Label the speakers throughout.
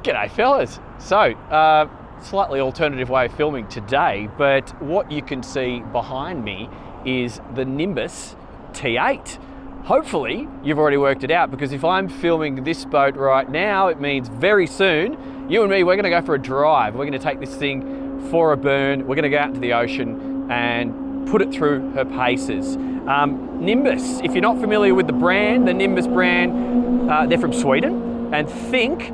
Speaker 1: G'day fellas. So, slightly alternative way of filming today, but what you can see behind me is the Nimbus T8. Hopefully you've already worked it out, because if I'm filming this boat right now, it means very soon, you and me, we're gonna go for a drive. We're gonna take this thing for a burn. We're gonna go out into the ocean and put it through her paces. Nimbus, if you're not familiar with the brand, the Nimbus brand, they're from Sweden, and think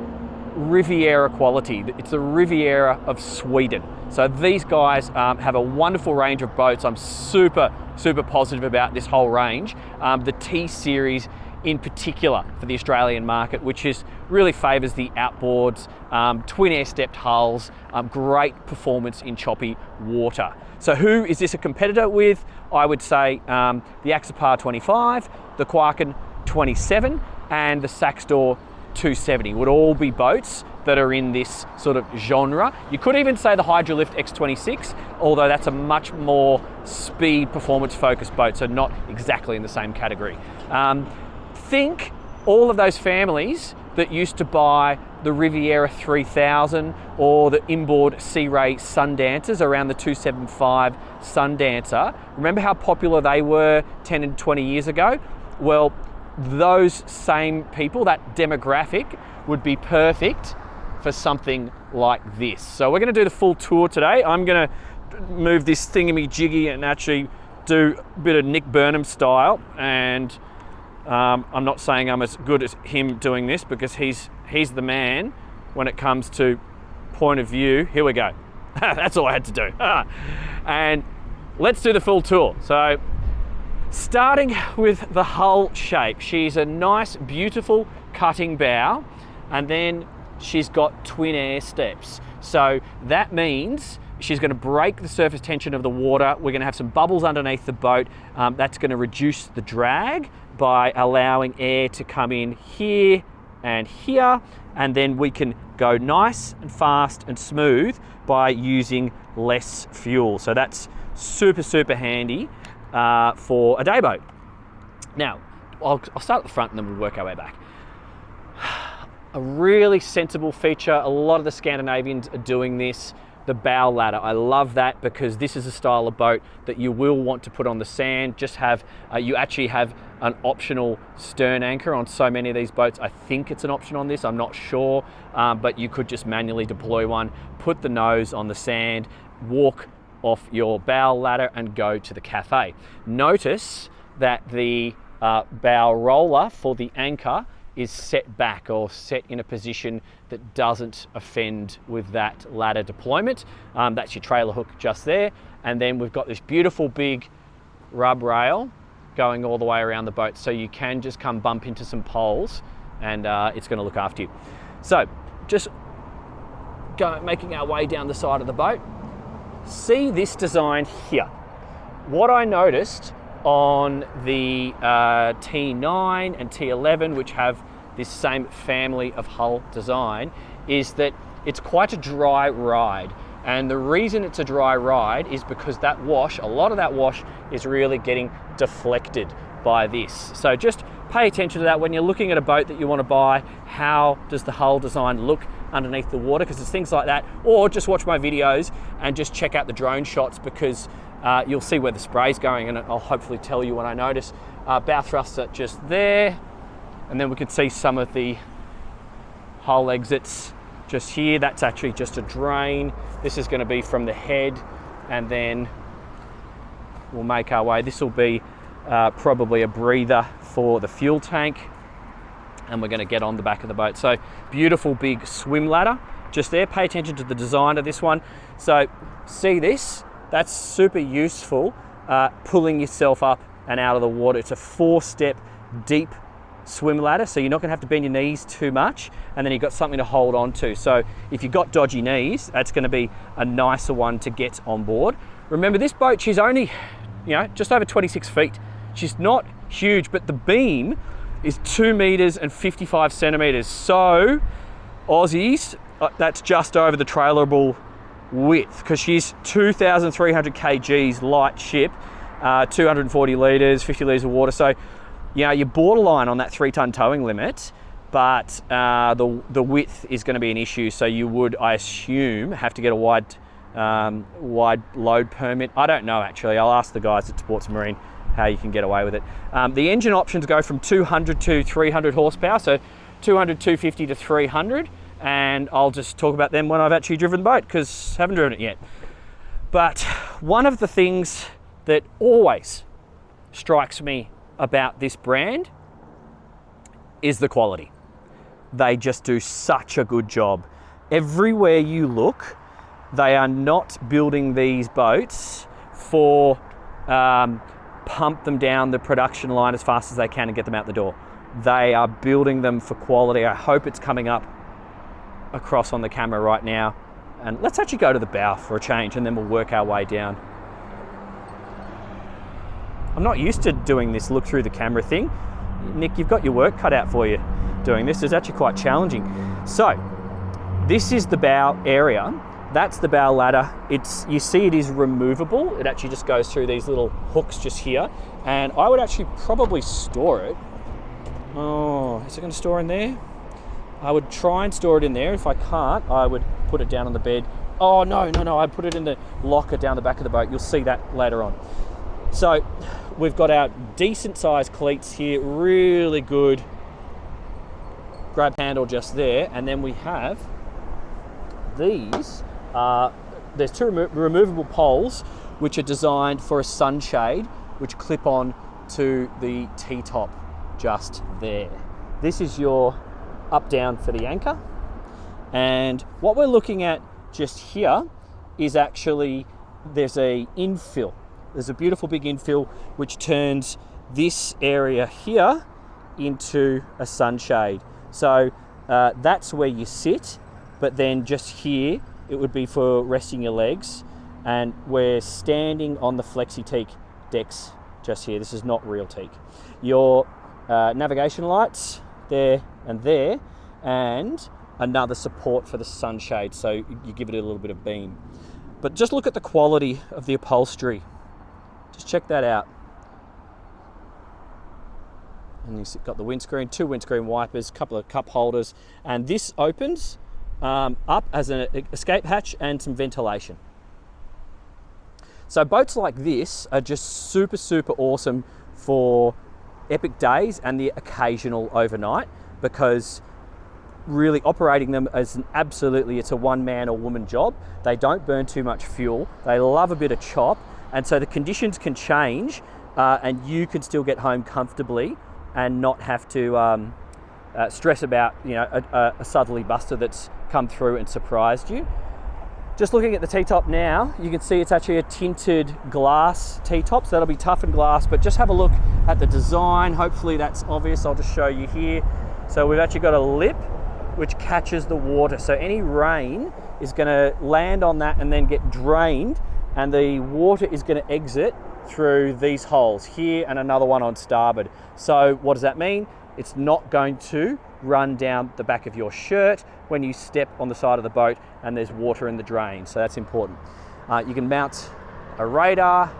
Speaker 1: Riviera quality. It's the Riviera of Sweden. So these guys have a wonderful range of boats. I'm super positive about this whole range. The T series in particular for the Australian market, which really favours the outboards, twin air stepped hulls, great performance in choppy water. So who is this a competitor with? I would say the Axopar 25, the Quaken 27, and the Saxdor 270 would all be boats that are in this sort of genre. You could even say the Hydrolift X26, although that's a much more speed performance focused boat, so not exactly in the same category. Think all of those families that used to buy the Riviera 3000 or the inboard Sea Ray Sundancers around the 275 Sundancer. Remember how popular they were 10 and 20 years ago? Well, those same people, that demographic, would be perfect for something like this. So we're gonna do the full tour today. I'm gonna move this thingamajiggy and actually do a bit of Nick Burnham style, and I'm not saying I'm as good as him doing this, because he's the man when it comes to point of view. Here we go. That's all I had to do. And let's do the full tour. So starting with the hull shape, she's a nice, beautiful cutting bow, and then she's got twin air steps. So that means she's going to break the surface tension of the water. We're going to have some bubbles underneath the boat. That's going to reduce the drag by allowing air to come in here and here, and then we can go nice and fast and smooth by using less fuel. So that's super handy for a day boat. Now, I'll start at the front and then we'll work our way back. A really sensible feature, a lot of the Scandinavians are doing this, the bow ladder. I love that, because this is a style of boat that you will want to put on the sand. Just have, you actually have an optional stern anchor on so many of these boats. I think it's an option on this, I'm not sure, but you could just manually deploy one, put the nose on the sand, walk off your bow ladder and go to the cafe. Notice that the bow roller for the anchor is set back, or set in a position that doesn't offend with that ladder deployment. That's your trailer hook just there. And then we've got this beautiful big rub rail going all the way around the boat, so you can just come bump into some poles and it's going to look after you. So just making our way down the side of the boat. See this design here. What I noticed on the T9 and T11, which have this same family of hull design, is that it's quite a dry ride. And the reason it's a dry ride is because that wash, a lot of that wash is really getting deflected by this. So just pay attention to that when you're looking at a boat that you want to buy. How does the hull design look underneath the water? Because it's things like that. Or just watch my videos and just check out the drone shots, because you'll see where the spray's going, and I'll hopefully tell you when I notice. Bow thrusts are just there, and then we can see some of the hull exits just here. That's actually just a drain. This is going to be from the head, and then we'll make our way. This will be probably a breather for the fuel tank, and we're going to get on the back of the boat. So beautiful big swim ladder just there. Pay attention to the design of this one. So see this? That's super useful, pulling yourself up and out of the water. It's a 4-step deep swim ladder, so you're not going to have to bend your knees too much, and then you've got something to hold on to. So if you've got dodgy knees, that's going to be a nicer one to get on board. Remember, this boat, she's only, just over 26 feet. She's not huge, but the beam is 2 meters and 55 centimeters. So Aussies, that's just over the trailerable width, because she's 2,300 kgs light ship, 240 litres, 50 litres of water. So, you're borderline on that 3-ton towing limit, but the width is going to be an issue. So you would, I assume, have to get a wide load permit. I don't know, actually. I'll ask the guys at Sports Marine how you can get away with it. The engine options go from 200 to 300 horsepower, so 200, 250 to 300, and I'll just talk about them when I've actually driven the boat, because I haven't driven it yet. But one of the things that always strikes me about this brand is the quality. They just do such a good job. Everywhere you look, they are not building these boats for pump them down the production line as fast as they can and get them out the door. They are building them for quality. I hope it's coming up across on the camera right now. And let's actually go to the bow for a change, and then we'll work our way down. I'm not used to doing this look through the camera thing. Nick, you've got your work cut out for you doing this. It's actually quite challenging. So this is the bow area. That's the bow ladder. You see it is removable. It actually just goes through these little hooks just here. And I would actually probably store it. Oh, is it going to store in there? I would try and store it in there. If I can't, I would put it down on the bed. Oh, no. I'd put it in the locker down the back of the boat. You'll see that later on. So we've got our decent sized cleats here, really good grab handle just there. And then we have these, there's two removable poles which are designed for a sunshade, which clip on to the T-top just there. This is your up down for the anchor. And what we're looking at just here is actually, there's a infill. There's a beautiful big infill which turns this area here into a sunshade. So that's where you sit, but then just here it would be for resting your legs. And we're standing on the flexi teak decks just here. This is not real teak. Your navigation lights there and there, and another support for the sunshade, so you give it a little bit of beam. But just look at the quality of the upholstery. Just check that out. And you've got the windscreen, two windscreen wipers, couple of cup holders, and this opens up as an escape hatch and some ventilation. So boats like this are just super, super awesome for epic days and the occasional overnight, because really operating them as it's a one man or woman job. They don't burn too much fuel. They love a bit of chop. And so the conditions can change and you can still get home comfortably and not have to stress about a southerly buster that's come through and surprised you. Just looking at the T-top now, you can see it's actually a tinted glass T-top, so that'll be toughened glass, but just have a look at the design. Hopefully that's obvious. I'll just show you here. So we've actually got a lip which catches the water. So any rain is going to land on that and then get drained, and the water is going to exit through these holes here and another one on starboard. So what does that mean? It's not going to run down the back of your shirt when you step on the side of the boat and there's water in the drain. So that's important. You can mount a radar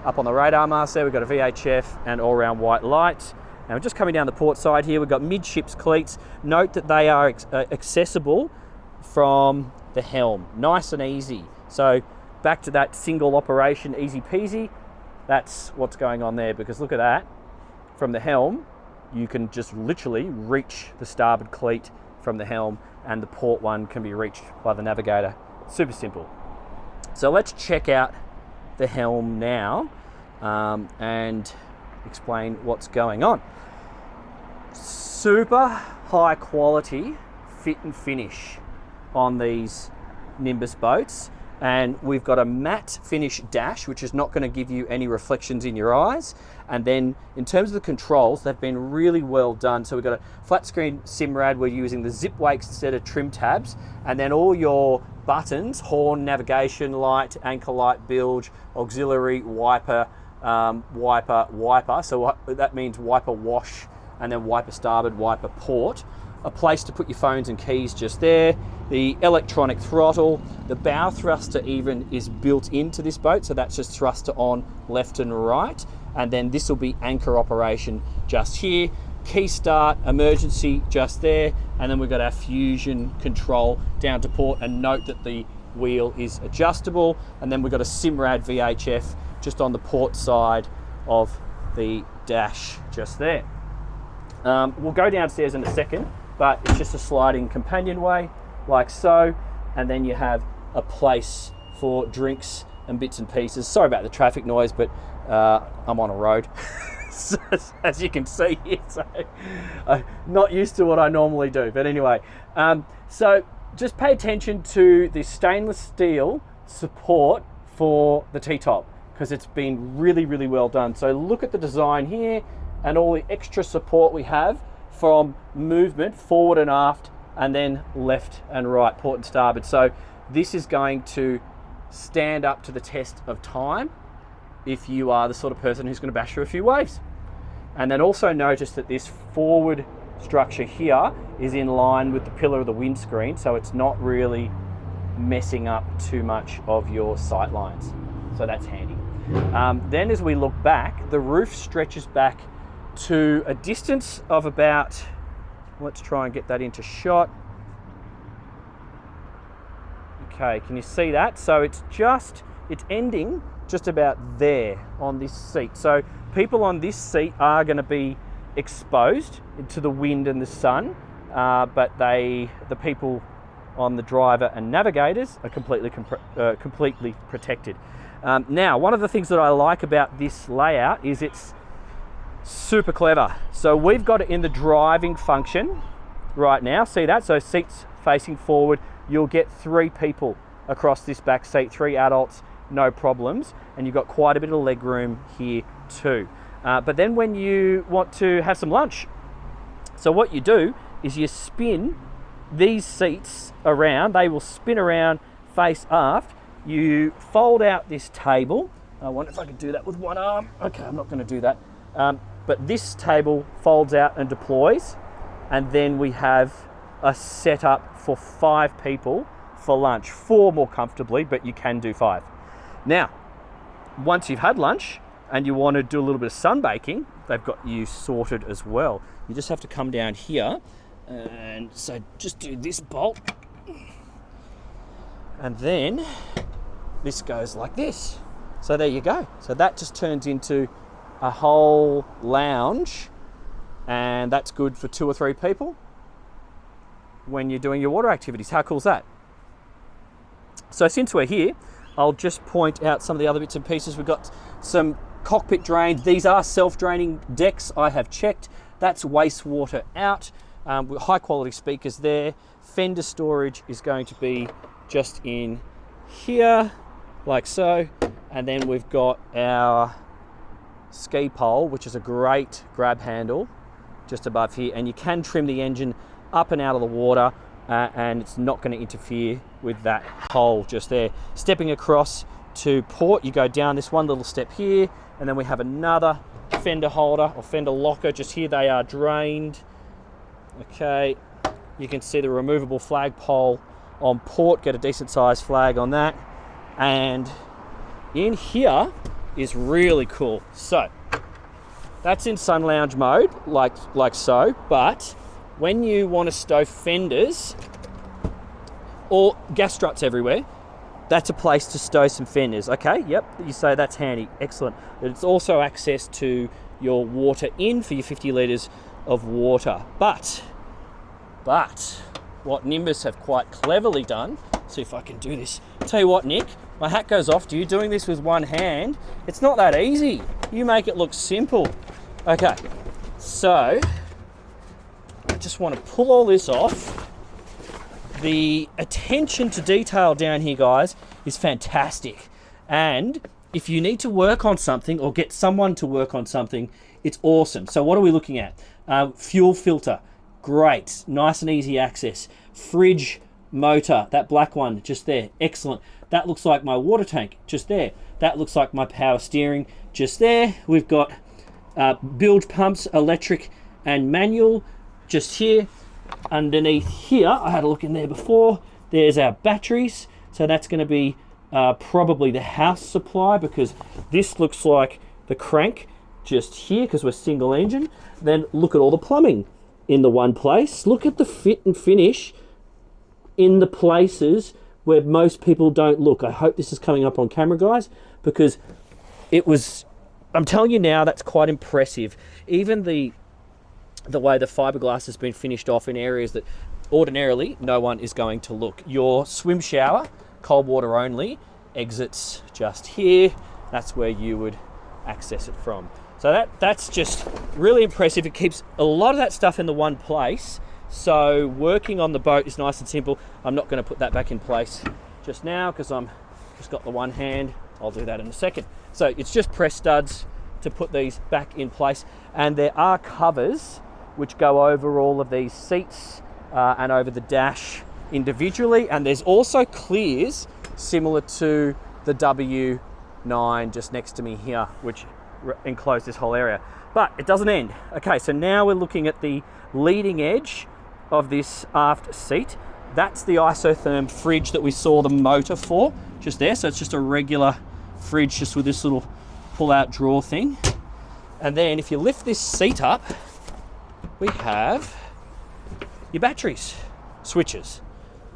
Speaker 1: up on the radar mast there. We've got a VHF and all-round white light. And we're just coming down the port side here. We've got midships cleats. Note that they are accessible from the helm. Nice and easy. So back to that single operation, easy peasy. That's what's going on there, because look at that. From the helm, you can just literally reach the starboard cleat from the helm, and the port one can be reached by the navigator. Super simple. So let's check out the helm now and explain what's going on. Super high quality fit and finish on these Nimbus boats. And we've got a matte finish dash, which is not going to give you any reflections in your eyes. And then in terms of the controls, they've been really well done. So we've got a flat screen SIMRAD. We're using the zip wakes instead of trim tabs. And then all your buttons, horn, navigation light, anchor light, bilge, auxiliary, wiper, wiper. So that means wiper wash, and then wiper starboard, wiper port. A place to put your phones and keys just there. The electronic throttle, the bow thruster even is built into this boat, so that's just thruster on left and right. And then this will be anchor operation just here. key start, emergency just there, and then we've got our fusion control down to port, and note that the wheel is adjustable, and then we've got a Simrad VHF just on the port side of the dash just there. We'll go downstairs in a second, but it's just a sliding companionway like so, and then you have a place for drinks and bits and pieces. Sorry about the traffic noise, but I'm on a road. As you can see here, so not used to what I normally do, but anyway, so just pay attention to the stainless steel support for the T-top, because it's been really, really well done. So look at the design here and all the extra support we have from movement forward and aft, and then left and right, port and starboard. So this is going to stand up to the test of time if you are the sort of person who's going to bash through a few waves. And then also notice that this forward structure here is in line with the pillar of the windscreen, so it's not really messing up too much of your sight lines. So that's handy. Then as we look back, the roof stretches back to a distance of about, let's try and get that into shot. Okay, can you see that? So it's ending just about there on this seat. So people on this seat are going to be exposed to the wind and the sun, but the people on the driver and navigators are completely protected. Now, one of the things that I like about this layout is it's super clever. So we've got it in the driving function right now. See that? So seats facing forward, you'll get 3 people across this back seat, 3 adults, no problems, and you've got quite a bit of leg room here too. But then when you want to have some lunch, so what you do is you spin these seats around. They will spin around face aft. You fold out this table. I wonder if I could do that with one arm. Okay, I'm not going to do that. But this table folds out and deploys, and then we have a setup for 5 people for lunch. 4 more comfortably, but you can do 5. Now, once you've had lunch and you want to do a little bit of sunbaking, they've got you sorted as well. You just have to come down here, and so just do this bolt, and then this goes like this. So there you go. So that just turns into a whole lounge, and that's good for 2 or 3 people when you're doing your water activities. How cool is that? So since we're here, I'll just point out some of the other bits and pieces. We've got some cockpit drains. These are self-draining decks. I have checked. That's wastewater out. With high quality speakers there. Fender storage is going to be just in here, like so. And then we've got our ski pole, which is a great grab handle just above here. And you can trim the engine up and out of the water, and it's not going to interfere with that hole just there. Stepping across to port, you go down this one little step here, and then we have another fender holder or fender locker just here. They are drained. Okay, you can see the removable flagpole on port. Get a decent sized flag on that. And in here is really cool. So that's in sun lounge mode, like so, but when you want to stow fenders or gas struts everywhere, that's a place to stow some fenders. Okay, yep, you say that's handy, excellent. But it's also access to your water in for your 50 litres of water. But what Nimbus have quite cleverly done, see if I can do this. Tell you what, Nick, my hat goes off to you doing this with one hand. It's not that easy. You make it look simple. Okay, so I just want to pull all this off. The attention to detail down here, guys, is fantastic. And if you need to work on something or get someone to work on something, it's awesome. So what are we looking at? Fuel filter, great, nice and easy access. Fridge motor, that black one just there, excellent. That looks like my water tank just there. That looks like my power steering just there. We've got bilge pumps, electric and manual just here. Underneath here, I had a look in there before, there's our batteries. So that's going to be probably the house supply, because this looks like the crank
Speaker 2: just here because we're single engine. Then look at all the plumbing in the one place. Look at the fit and finish in the places where most people don't look. I hope this is coming up on camera, guys, because it was, I'm telling you now, that's quite impressive. Even the way the fiberglass has been finished off in areas that ordinarily no one is going to look. Your swim shower, cold water only, exits just here. That's where you would access it from. So that's just really impressive. It keeps a lot of that stuff in the one place. So working on the boat is nice and simple. I'm not going to put that back in place just now because I'm just got the one hand. I'll do that in a second. So it's just press studs to put these back in place. And there are covers which go over all of these seats and over the dash individually. And there's also clears similar to the W9 just next to me here, which enclose this whole area. But it doesn't end. Okay, so now we're looking at the leading edge of this aft seat. That's the isotherm fridge that we saw the motor for just there. So it's just a regular fridge just with this little pull-out drawer thing. And then if you lift this seat up, we have your batteries, switches.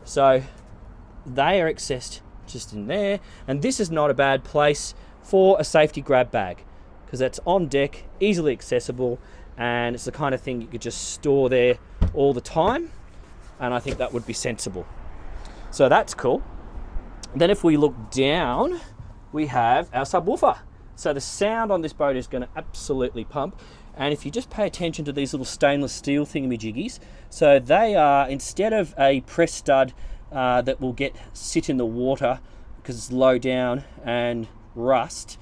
Speaker 2: So they are accessed just in there. And this is not a bad place for a safety grab bag because that's on deck, easily accessible, and it's the kind of thing you could just store there all the time. And I think that would be sensible. So that's cool. Then if we look down, we have our subwoofer. So the sound on this boat is going to absolutely pump. And if you just pay attention to these little stainless steel thingamajiggies, so they are, instead of a press stud that will sit in the water because it's low down and rust,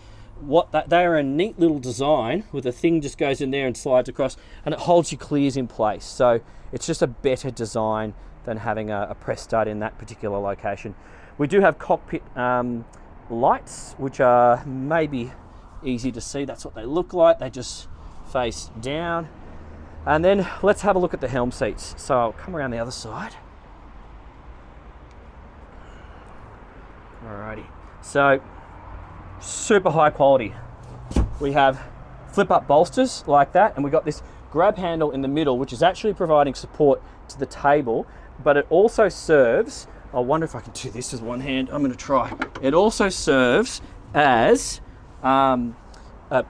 Speaker 2: they are a neat little design with a thing just goes in there and slides across and it holds your clears in place. So it's just a better design than having a press stud in that particular location. We do have cockpit lights, which are maybe easy to see. That's what they look like. They just face down. And then let's have a look at the helm seats. So I'll come around the other side. Alrighty. So super high quality. We have flip up bolsters like that, and we got this grab handle in the middle, which is actually providing support to the table, but it also serves, I wonder if I can do this with one hand. I'm going to try. It also serves as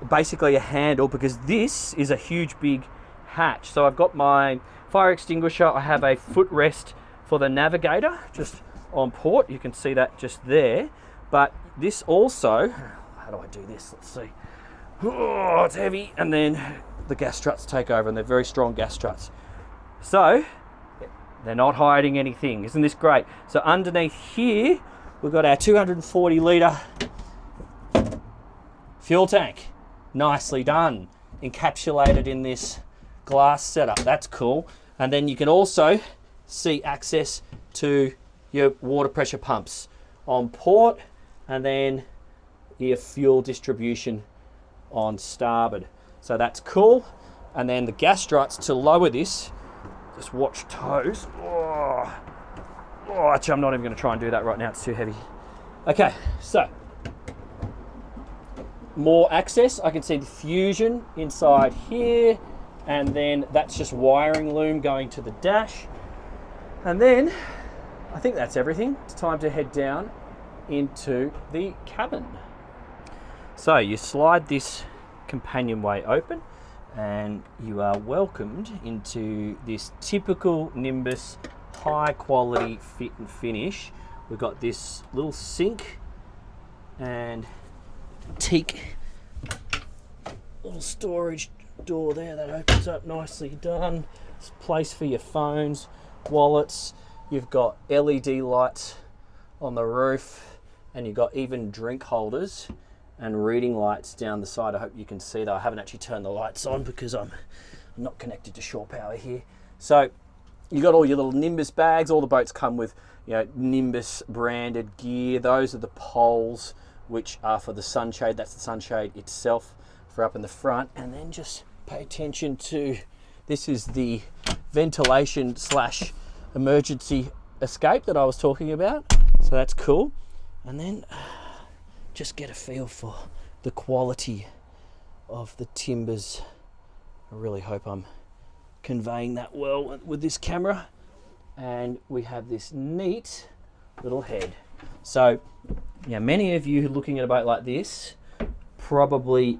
Speaker 2: basically a handle, because this is a huge big hatch. So I've got my fire extinguisher. I have a footrest for the navigator just on port. You can see that just there. But this also, how do I do this? Let's see. Oh, it's heavy. And then the gas struts take over, and they're very strong gas struts. So they're not hiding anything. Isn't this great? So underneath here, we've got our 240 litre fuel tank. Nicely done. Encapsulated in this glass setup. That's cool. And then you can also see access to your water pressure pumps on port, and then your fuel distribution on starboard. So that's cool. And then the gas struts to lower this, just watch toes. Oh, actually, I'm not even going to try and do that right now. It's too heavy. Okay, so more access. I can see the fusion inside here, and then that's just wiring loom going to the dash. And then I think that's everything. It's time to head down into the cabin. So you slide this companionway open and you are welcomed into this typical Nimbus high quality fit and finish. We've got this little sink and teak little storage door there that opens up, nicely done. It's a place for your phones, wallets. You've got LED lights on the roof, and you've got even drink holders and reading lights down the side. I hope you can see that. I haven't actually turned the lights on because I'm not connected to shore power here. So you got all your little Nimbus bags. All the boats come with, you know, Nimbus branded gear. Those are the poles, which are for the sunshade. That's the sunshade itself for up in the front. And then just pay attention to, this is the ventilation slash emergency escape that I was talking about. So that's cool. And then just get a feel for the quality of the timbers. I really hope I'm conveying that well with this camera. And we have this neat little head. So, yeah, many of you looking at a boat like this probably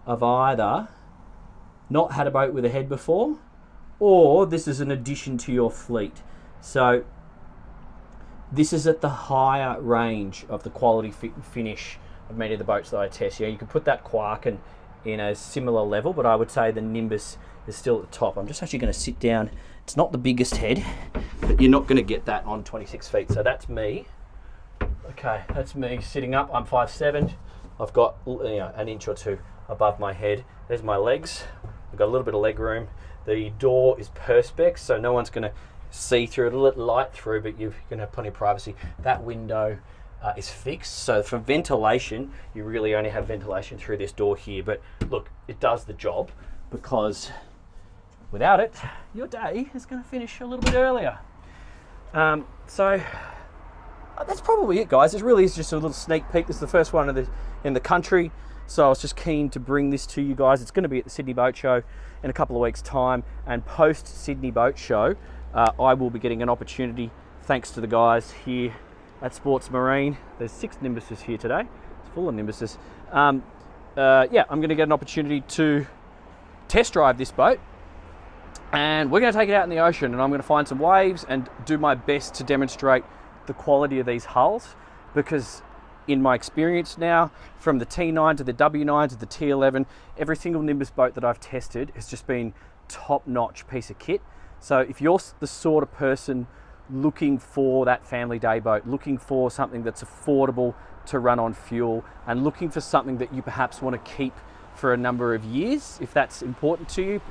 Speaker 2: have either not had a boat with a head before, or this is an addition to your fleet. So this is at the higher range of the quality fit and finish of many of the boats that I test. Yeah, you can put that Quark in a similar level, but I would say the Nimbus is still at the top. I'm just actually going to sit down. It's not the biggest head, but you're not going to get that on 26 feet. So that's me. Okay, that's me sitting up. I'm 5'7". I've got, you know, an inch or two above my head. There's my legs. I've got a little bit of leg room. The door is perspex, so no one's going to see through it. A little light through, but you're going to have plenty of privacy. That window is fixed, so for ventilation, you really only have ventilation through this door here. But look, it does the job, because without it, your day is going to finish a little bit earlier. So that's probably it, guys. It really is just a little sneak peek. This is the first one in the country, so I was just keen to bring this to you guys. It's going to be at the Sydney Boat Show in a couple of weeks' time, and post Sydney Boat Show, I will be getting an opportunity, thanks to the guys here at Sports Marine. There's 6 Nimbuses here today. It's full of Nimbuses. Yeah, I'm going to get an opportunity to test drive this boat, and we're going to take it out in the ocean, and I'm going to find some waves and do my best to demonstrate the quality of these hulls, because in my experience now, from the T9 to the W9 to the T11, every single Nimbus boat that I've tested has just been top-notch piece of kit. So if you're the sort of person looking for that family day boat, looking for something that's affordable to run on fuel, and looking for something that you perhaps want to keep for a number of years, if that's important to you,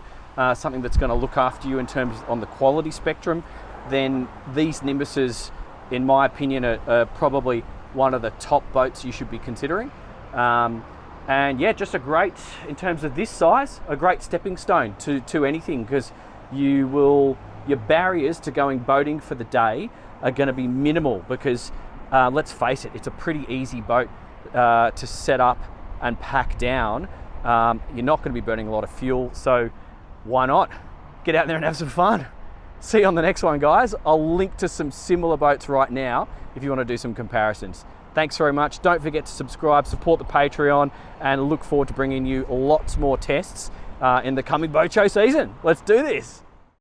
Speaker 2: something that's going to look after you in terms on the quality spectrum, then these Nimbuses, in my opinion, are probably one of the top boats you should be considering. And yeah, just a great, in terms of this size, a great stepping stone to anything, because your barriers to going boating for the day are going to be minimal, because let's face it, it's a pretty easy boat to set up and pack down. You're not going to be burning a lot of fuel, so why not get out there and have some fun? See you on the next one, guys. I'll link to some similar boats right now if you want to do some comparisons. Thanks very much. Don't forget to subscribe, support the Patreon, and look forward to bringing you lots more tests in the coming boat show season. Let's do this.